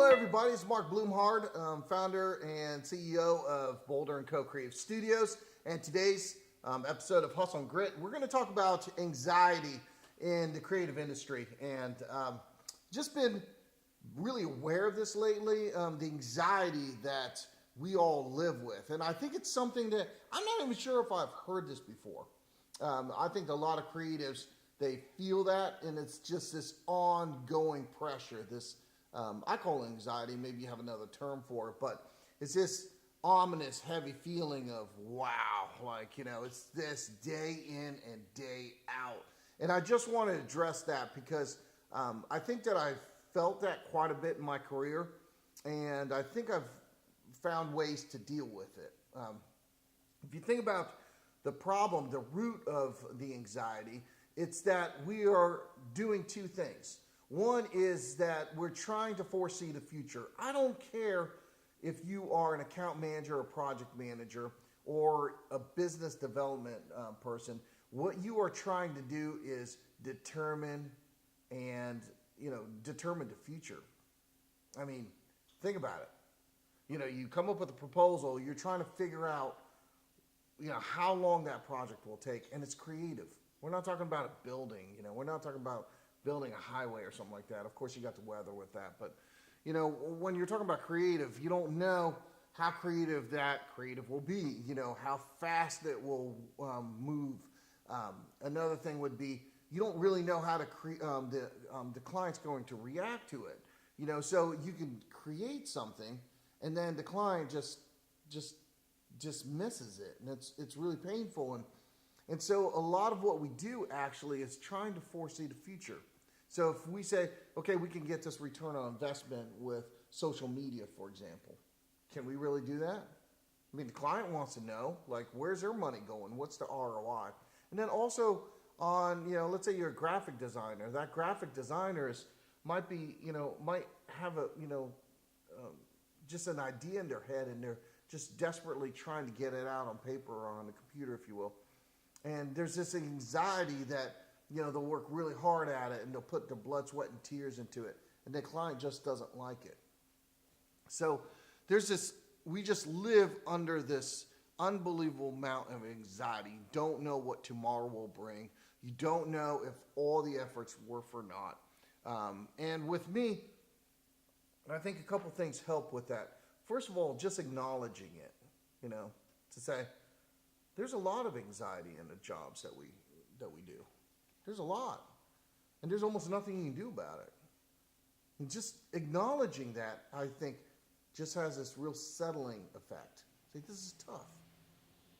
Hello, everybody. It's Mark Bloomhard, founder and CEO of Boulder & Co. Creative Studios. And today's episode of Hustle and Grit, we're going to talk about anxiety in the creative industry. And just been really aware of this lately, the anxiety that we all live with. And I think it's something that I'm not even sure if I've heard this before. I think a lot of creatives, they feel that, and it's just this ongoing pressure, this I call it anxiety, maybe you have another term for it, but it's this ominous, heavy feeling of, wow, it's this day in and day out. And I just want to address that because I think that I've felt that quite a bit in my career, and I think I've found ways to deal with it. If you think about the problem, the root of the anxiety, it's that we are doing two things. One is that we're trying to foresee the future. I don't care if you are an account manager or project manager or a business development person. What you are trying to do is determine the future. I mean, think about it. You come up with a proposal, you're trying to figure out, how long that project will take, and it's creative. We're not talking about a building, we're not talking about building a highway or something like that. Of course, you got the weather with that. But, when you're talking about creative, you don't know how creative that creative will be, how fast it will move. Another thing would be you don't really know how to the client's going to react to it. So you can create something and then the client just misses it. And it's really painful. And so a lot of what we do actually is trying to foresee the future. So if we say, okay, we can get this return on investment with social media, for example, can we really do that? I mean, the client wants to know, where's their money going? What's the ROI? And then also on, let's say you're a graphic designer. That graphic designer might have just an idea in their head, and they're just desperately trying to get it out on paper or on the computer, if you will. And there's this anxiety that, they'll work really hard at it and they'll put their blood, sweat, and tears into it. And the client just doesn't like it. So we just live under this unbelievable amount of anxiety. You don't know what tomorrow will bring. You don't know if all the effort's worth or not. And with me, I think a couple things help with that. First of all, just acknowledging it, to say, there's a lot of anxiety in the jobs that we do. There's a lot. And there's almost nothing you can do about it. And just acknowledging that, I think, just has this real settling effect. Say, this is tough.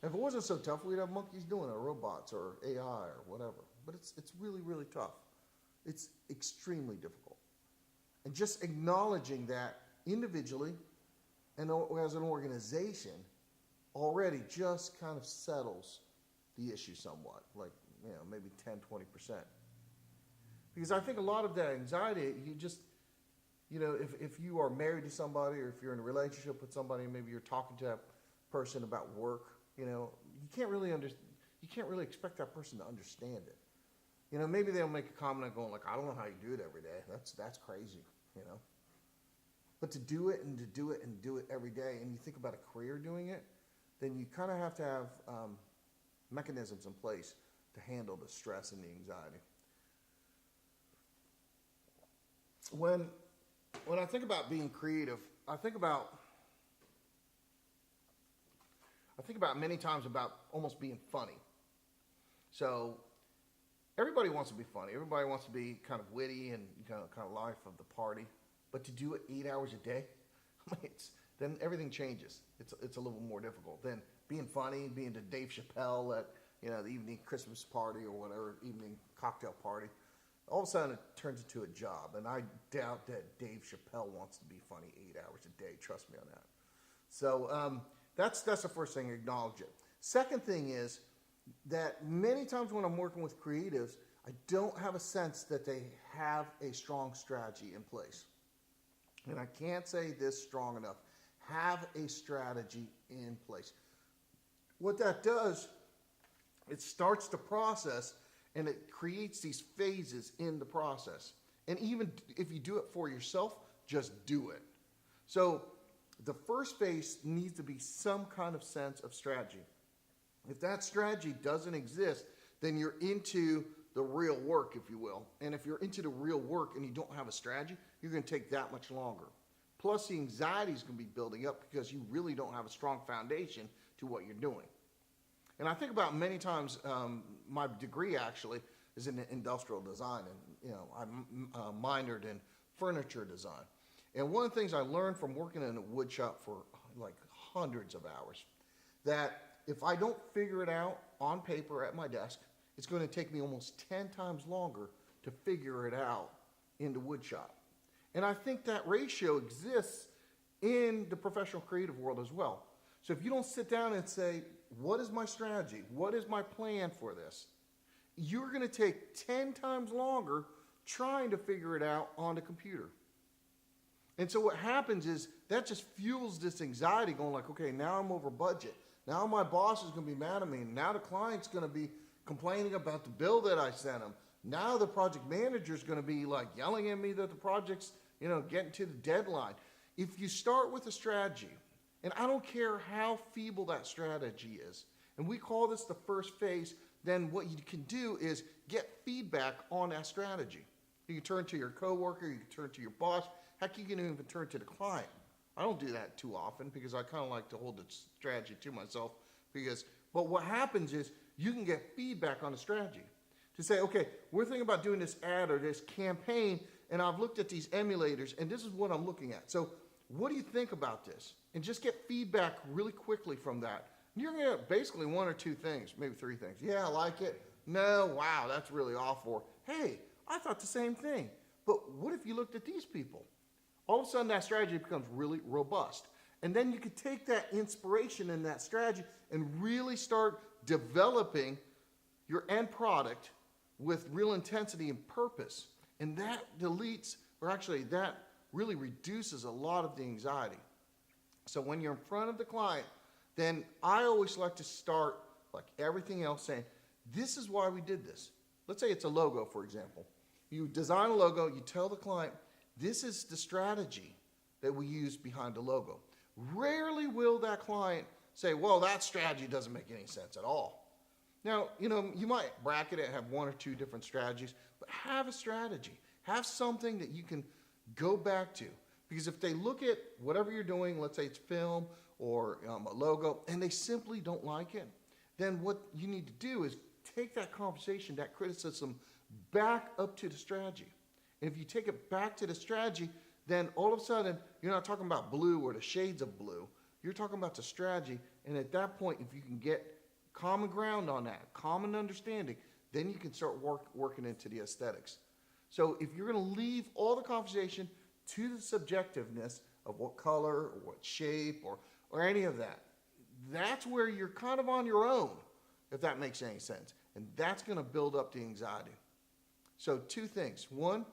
If it wasn't so tough, we'd have monkeys doing it, or robots, or AI, or whatever. But it's really, really tough. It's extremely difficult. And just acknowledging that individually and as an organization already just kind of settles the issue somewhat, maybe 10, 20%. Because I think a lot of that anxiety, you just, if you are married to somebody or if you're in a relationship with somebody, maybe you're talking to that person about work, you can't really expect that person to understand it. Maybe they'll make a comment going I don't know how you do it every day. That's crazy, But to do it and to do it and do it every day, and you think about a career doing it, then you kind of have to have mechanisms in place to handle the stress and the anxiety. When I think about being creative, I think about many times about almost being funny. So everybody wants to be funny. Everybody wants to be kind of witty and kind of life of the party. But to do it 8 hours a day, then everything changes. It's a little more difficult. Then being funny, being the Dave Chappelle at the evening Christmas party or whatever, evening cocktail party, all of a sudden it turns into a job. And I doubt that Dave Chappelle wants to be funny 8 hours a day. Trust me on that. So that's the first thing, acknowledge it. Second thing is that many times when I'm working with creatives, I don't have a sense that they have a strong strategy in place. And I can't say this strong enough. Have a strategy in place. What that does, it starts the process and it creates these phases in the process. And even if you do it for yourself, just do it. So the first phase needs to be some kind of sense of strategy. If that strategy doesn't exist, then you're into the real work, if you will. And if you're into the real work and you don't have a strategy, you're going to take that much longer. Plus, the anxiety is going to be building up because you really don't have a strong foundation to what you're doing. And I think about many times, my degree actually is in industrial design, and I minored in furniture design. And one of the things I learned from working in a wood shop for like hundreds of hours, that if I don't figure it out on paper at my desk, it's going to take me almost 10 times longer to figure it out in the wood shop. And I think that ratio exists in the professional creative world as well. So if you don't sit down and say, what is my strategy? What is my plan for this? You're going to take 10 times longer trying to figure it out on the computer. And so what happens is that just fuels this anxiety going like, okay, now I'm over budget. Now my boss is going to be mad at me. Now the client's going to be complaining about the bill that I sent him. Now the project manager is going to be like yelling at me that the project's, getting to the deadline. If you start with a strategy, and I don't care how feeble that strategy is, and we call this the first phase, then what you can do is get feedback on that strategy. You can turn to your coworker, you can turn to your boss, heck, you can even turn to the client. I don't do that too often because I kind of like to hold the strategy to myself. But what happens is you can get feedback on the strategy to say, okay, we're thinking about doing this ad or this campaign, and I've looked at these emulators, and this is what I'm looking at. So what do you think about this? And just get feedback really quickly from that. You're going to get basically one or two things, maybe three things. Yeah, I like it. No, wow, that's really awful. Hey, I thought the same thing. But what if you looked at these people? All of a sudden, that strategy becomes really robust. And then you could take that inspiration and that strategy and really start developing your end product with real intensity and purpose. And that that really reduces a lot of the anxiety. So when you're in front of the client, then I always like to start, like everything else, saying, this is why we did this. Let's say it's a logo, for example. You design a logo, you tell the client, this is the strategy that we use behind the logo. Rarely will that client say, well, that strategy doesn't make any sense at all. Now, you might bracket it and have one or two different strategies, but have a strategy. Have something that you can go back to. Because if they look at whatever you're doing, let's say it's film or a logo, and they simply don't like it, then what you need to do is take that conversation, that criticism, back up to the strategy. And if you take it back to the strategy, then all of a sudden, you're not talking about blue or the shades of blue. You're talking about the strategy. And at that point, if you can get common ground on that, common understanding, then you can start working into the aesthetics. So if you're going to leave all the conversation to the subjectiveness of what color or what shape or any of that, that's where you're kind of on your own, if that makes any sense. And that's going to build up the anxiety. So two things. One,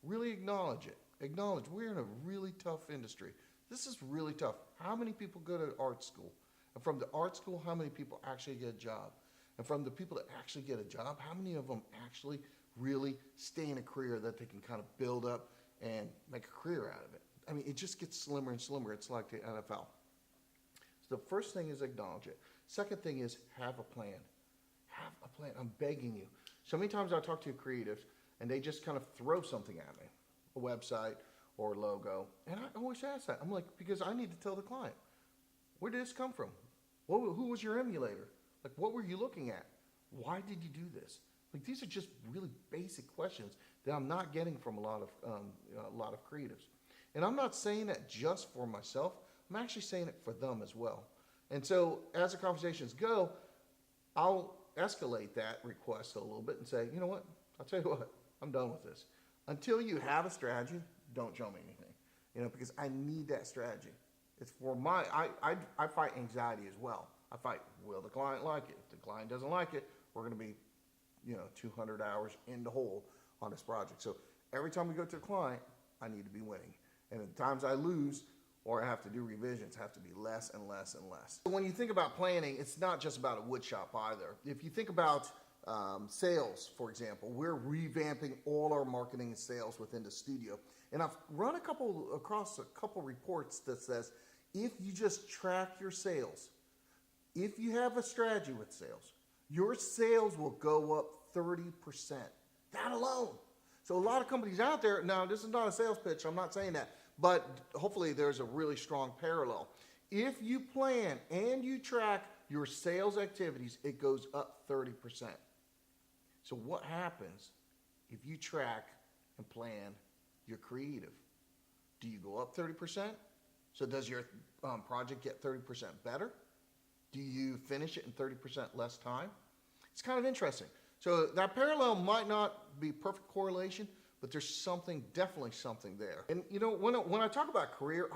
really acknowledge it. Acknowledge we're in a really tough industry. This is really tough. How many people go to art school? And from the art school, how many people actually get a job? And from the people that actually get a job, how many of them actually really stay in a career that they can kind of build up and make a career out of it? I mean, it just gets slimmer and slimmer. It's like the NFL. So the first thing is acknowledge it. Second thing is have a plan. Have a plan. I'm begging you. So many times I talk to creatives, and they just kind of throw something at me, a website or a logo. And I always ask that. I'm like, because I need to tell the client, where did this come from? Who was your emulator? Like, what were you looking at? Why did you do this? Like, these are just really basic questions that I'm not getting from a lot of creatives. And I'm not saying that just for myself. I'm actually saying it for them as well. And so as the conversations go, I'll escalate that request a little bit and say, you know what? I'll tell you what, I'm done with this. Until you have a strategy, don't show me anything, because I need that strategy. It's for I fight anxiety as well. I fight, will the client like it? If the client doesn't like it, we're going to be, 200 hours in the hole on this project. So every time we go to the client, I need to be winning. And the times I lose or I have to do revisions have to be less and less and less. When you think about planning, it's not just about a wood shop either. If you think about sales, for example. We're revamping all our marketing and sales within the studio. And I've run across a couple reports that says if you just track your sales, if you have a strategy with sales, your sales will go up 30%. That alone. So a lot of companies out there, now this is not a sales pitch, I'm not saying that, but hopefully there's a really strong parallel. If you plan and you track your sales activities, it goes up 30%. So what happens if you track and plan your creative? Do you go up 30%? So does your project get 30% better? Do you finish it in 30% less time? It's kind of interesting. So that parallel might not be perfect correlation, but there's something, definitely something there. And you know, when I talk about career,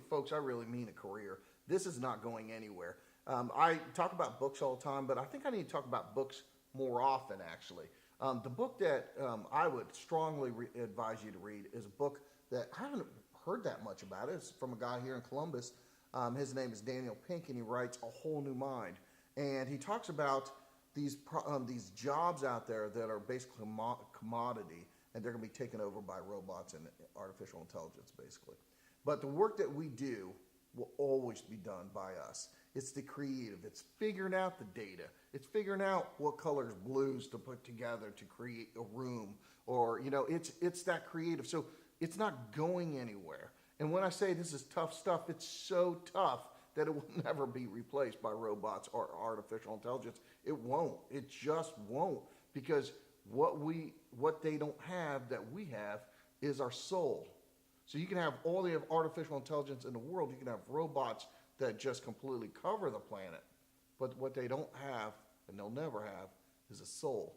folks, I really mean a career. This is not going anywhere. I talk about books all the time, but I think I need to talk about books more often, actually. The book that I would strongly advise you to read is a book that I haven't heard that much about. It's from a guy here in Columbus. His name is Daniel Pink, and he writes A Whole New Mind. And he talks about these jobs out there that are basically commodity, and they're going to be taken over by robots and artificial intelligence, basically. But the work that we do will always be done by us. It's the creative. It's figuring out the data. It's figuring out what colors blues to put together to create a room, or it's that creative. So it's not going anywhere. And when I say this is tough stuff, it's so tough that it will never be replaced by robots or artificial intelligence. It won't. It just won't, because what they don't have that we have is our soul. So you can have all the artificial intelligence in the world. You can have robots that just completely cover the planet. But what they don't have, and they'll never have, is a soul.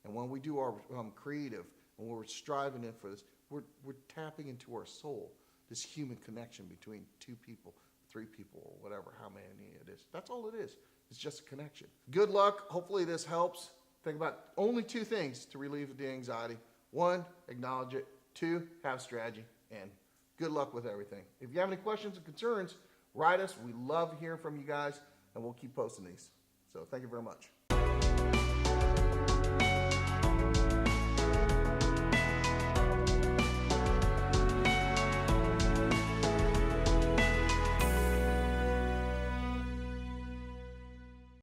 And when we do our creative, when we're striving in for this, we're tapping into our soul, this human connection between two people, three people, or whatever, how many it is. That's all it is. It's just a connection. Good luck. Hopefully this helps. Think about only two things to relieve the anxiety. One, acknowledge it. Two, have strategy. And good luck with everything. If you have any questions or concerns, write us. We love hearing from you guys, and we'll keep posting these. So thank you very much.